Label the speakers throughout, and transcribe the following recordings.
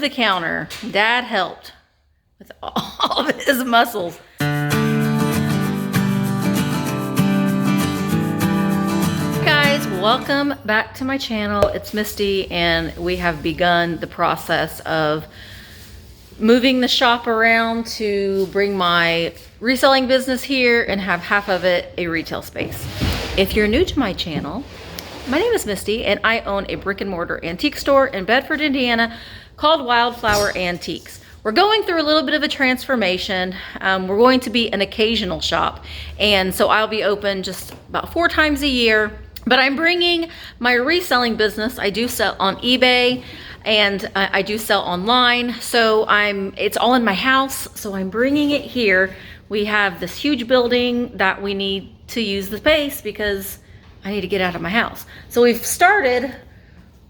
Speaker 1: move the counter. Dad helped with all of his muscles. Guys, welcome back to my channel. It's Misty, and we have begun the process of moving the shop around to bring my reselling business here and have half of it a retail space. If you're new to my channel, my name is Misty, and I own a brick and mortar antique store in Bedford, Indiana called Wildflower Antiques. We're going through a little bit of a transformation. We're going to be an occasional shop, and so I'll be open just about 4 times a year. But I'm bringing my reselling business. I do sell on eBay, and I do sell online. So it's all in my house, so I'm bringing it here. We have this huge building that we need to use the space because I need to get out of my house. So we've started,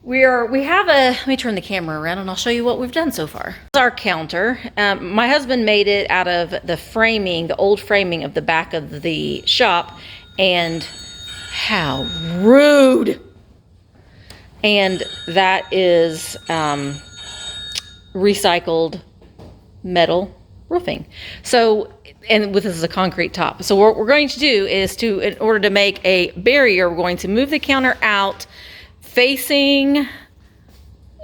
Speaker 1: let me turn the camera around and I'll show you what we've done so far. This is our counter. My husband made it out of the framing, the old framing of the back of the shop, and how rude. And that is recycled metal roofing. So, and this is a concrete top. So what we're going to do is in order to make a barrier, we're going to move the counter out facing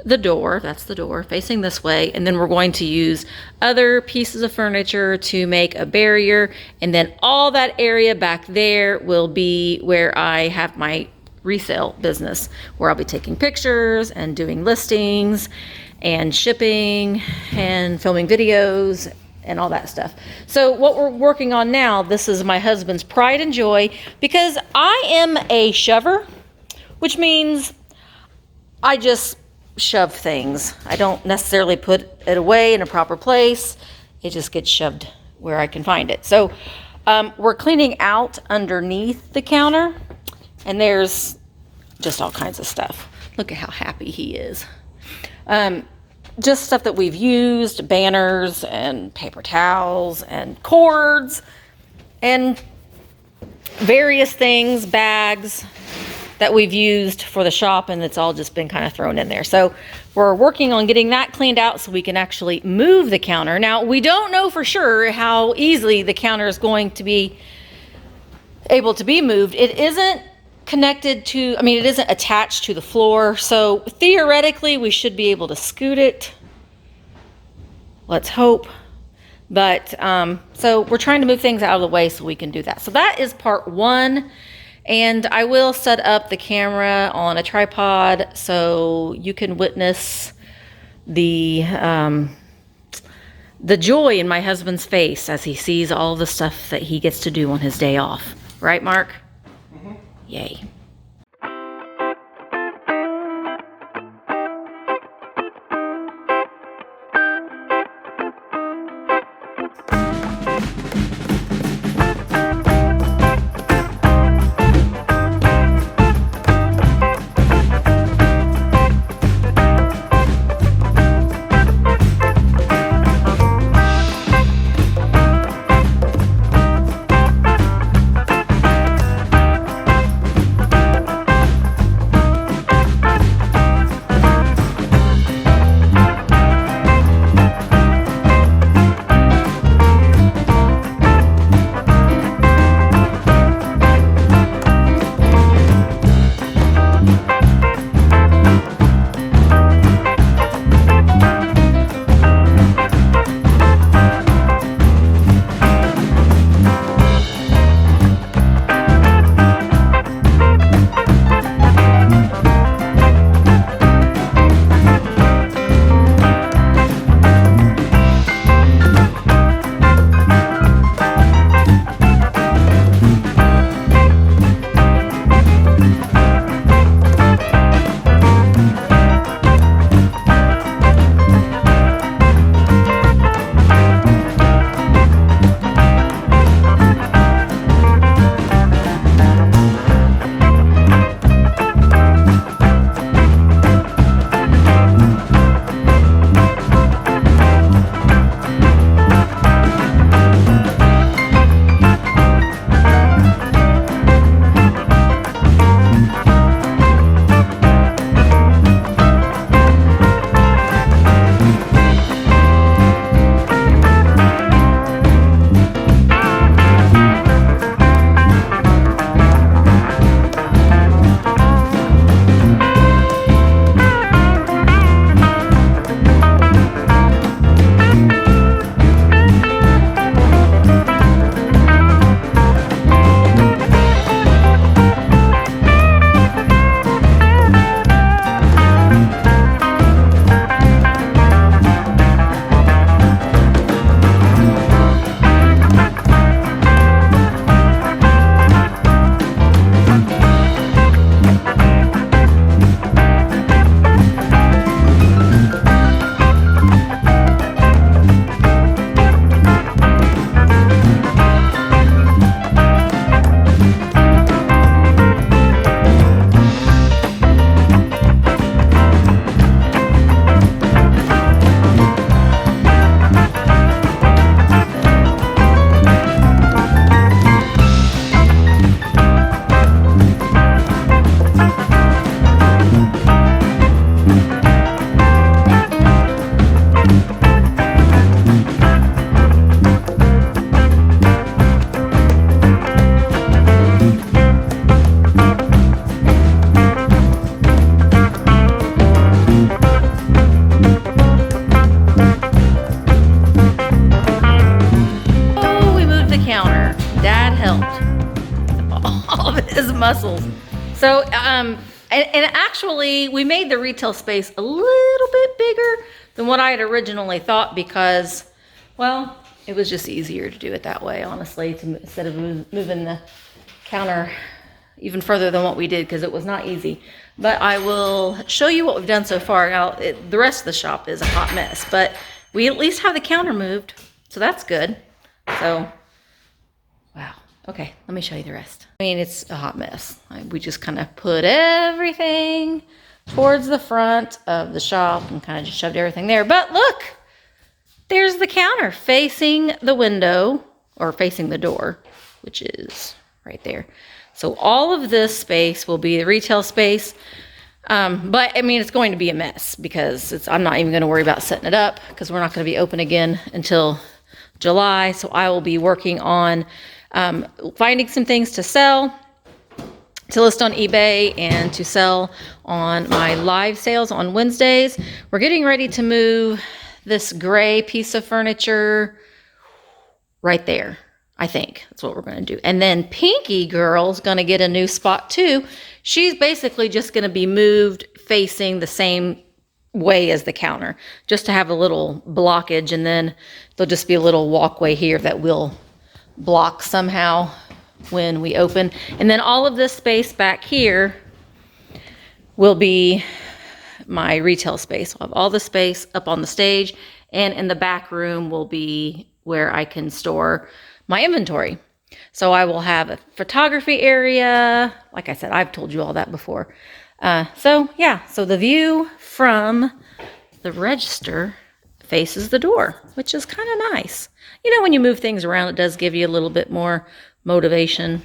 Speaker 1: the door. That's the door, facing this way. And then we're going to use other pieces of furniture to make a barrier. And then all that area back there will be where I have my resale business, where I'll be taking pictures and doing listings and shipping and filming videos and all that stuff. So what we're working on now, this is my husband's pride and joy, because I am a shover, which means I just shove things. I don't necessarily put it away in a proper place. It just gets shoved where I can find it. So we're cleaning out underneath the counter, and there's just all kinds of stuff. Look at how happy he is. Just stuff that we've used, banners and paper towels and cords and various things, bags that we've used for the shop, and it's all just been kind of thrown in there. So we're working on getting that cleaned out so we can actually move the counter. Now, we don't know for sure how easily the counter is going to be able to be moved. It isn't connected to, it isn't attached to the floor. So theoretically, we should be able to scoot it. Let's hope. But so we're trying to move things out of the way so we can do that. So that is part 1. And I will set up the camera on a tripod so you can witness the joy in my husband's face as he sees all the stuff that he gets to do on his day off. Right, Mark? Mm-hmm. Yay. muscles. So, and actually, we made the retail space a little bit bigger than what I had originally thought because, well, it was just easier to do it that way, honestly, instead of moving the counter even further than what we did because it was not easy. But I will show you what we've done so far. Now, the rest of the shop is a hot mess, but we at least have the counter moved, so that's good. So, wow. Okay, let me show you the rest. I mean, it's a hot mess. We just kind of put everything towards the front of the shop and kind of just shoved everything there. But look, there's the counter facing the window, or facing the door, which is right there. So all of this space will be the retail space. But I mean, it's going to be a mess because I'm not even going to worry about setting it up because we're not going to be open again until July. So I will be working on finding some things to sell, to list on eBay and to sell on my live sales on Wednesdays. We're getting ready to move this gray piece of furniture right there. I think that's what we're going to do. And then Pinky Girl's going to get a new spot too. She's basically just going to be moved facing the same way as the counter, just to have a little blockage. And then there'll just be a little walkway here that will block somehow when we open. And then all of this space back here will be my retail space. I'll have all the space up on the stage, and in the back room will be where I can store my inventory. So I will have a photography area. Like I said, I've told you all that before. So yeah, so the view from the register faces the door, which is kind of nice. You know, when you move things around, it does give you a little bit more motivation.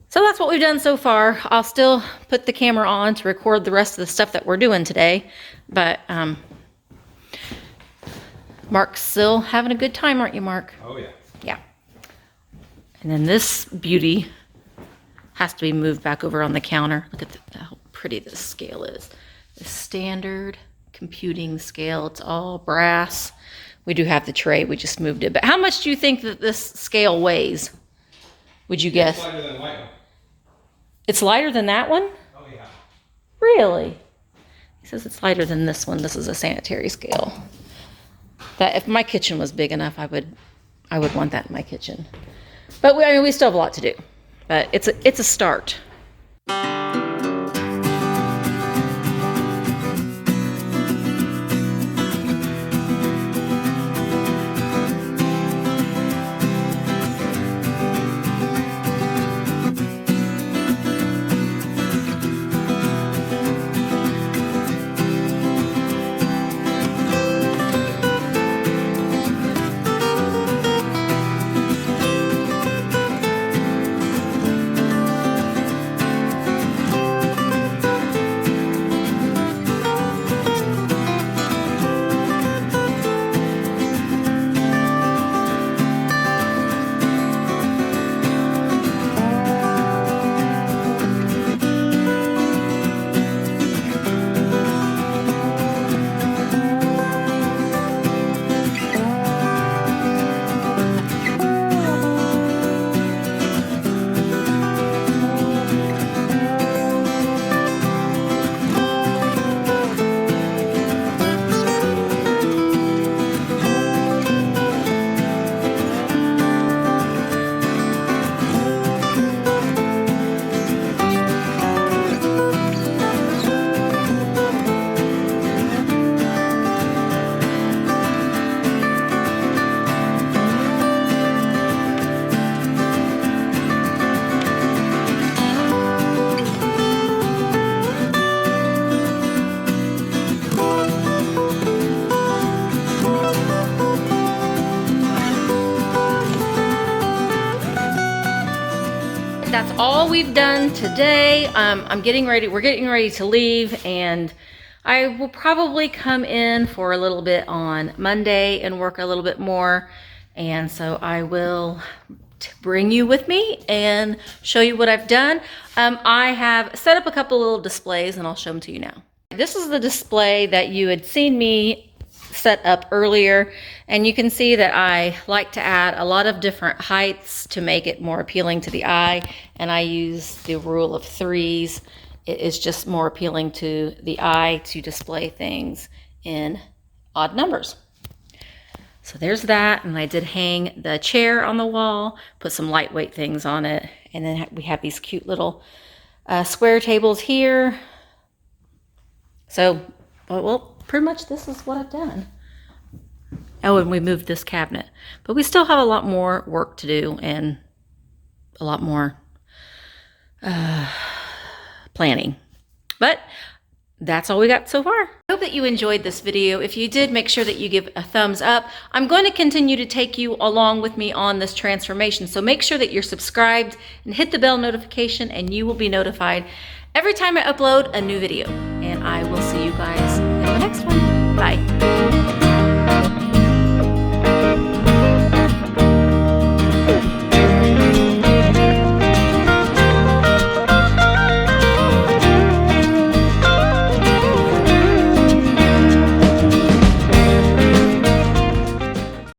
Speaker 1: So that's what we've done so far. I'll still put the camera on to record the rest of the stuff that we're doing today. But Mark's still having a good time, aren't you, Mark?
Speaker 2: Oh, yeah.
Speaker 1: Yeah. And then this beauty has to be moved back over on the counter. Look at how pretty this scale is. The standard computing scale. It's all brass. We do have the tray. We just moved it. But how much do you think that this scale weighs? Would you guess?
Speaker 2: It's lighter than the white one.
Speaker 1: It's lighter than that one?
Speaker 2: Oh, yeah.
Speaker 1: Really? He says it's lighter than this one. This is a sanitary scale. That if my kitchen was big enough, I would want that in my kitchen. But we still have a lot to do. But it's a start. That's all we've done today. We're getting ready to leave, and I will probably come in for a little bit on Monday and work a little bit more. And so I will bring you with me and show you what I've done. I have set up a couple little displays, and I'll show them to you now. This is the display that you had seen me set up earlier, and you can see that I like to add a lot of different heights to make it more appealing to the eye, and I use the rule of threes. It is just more appealing to the eye to display things in odd numbers. So there's that, and I did hang the chair on the wall, put some lightweight things on it, and then we have these cute little square tables here. So, well, pretty much this is what I've done. Oh, and we moved this cabinet. But we still have a lot more work to do and a lot more planning. But that's all we got so far. I hope that you enjoyed this video. If you did, make sure that you give a thumbs up. I'm going to continue to take you along with me on this transformation. So make sure that you're subscribed and hit the bell notification, and you will be notified every time I upload a new video. And I will see you guys in the next one. Bye.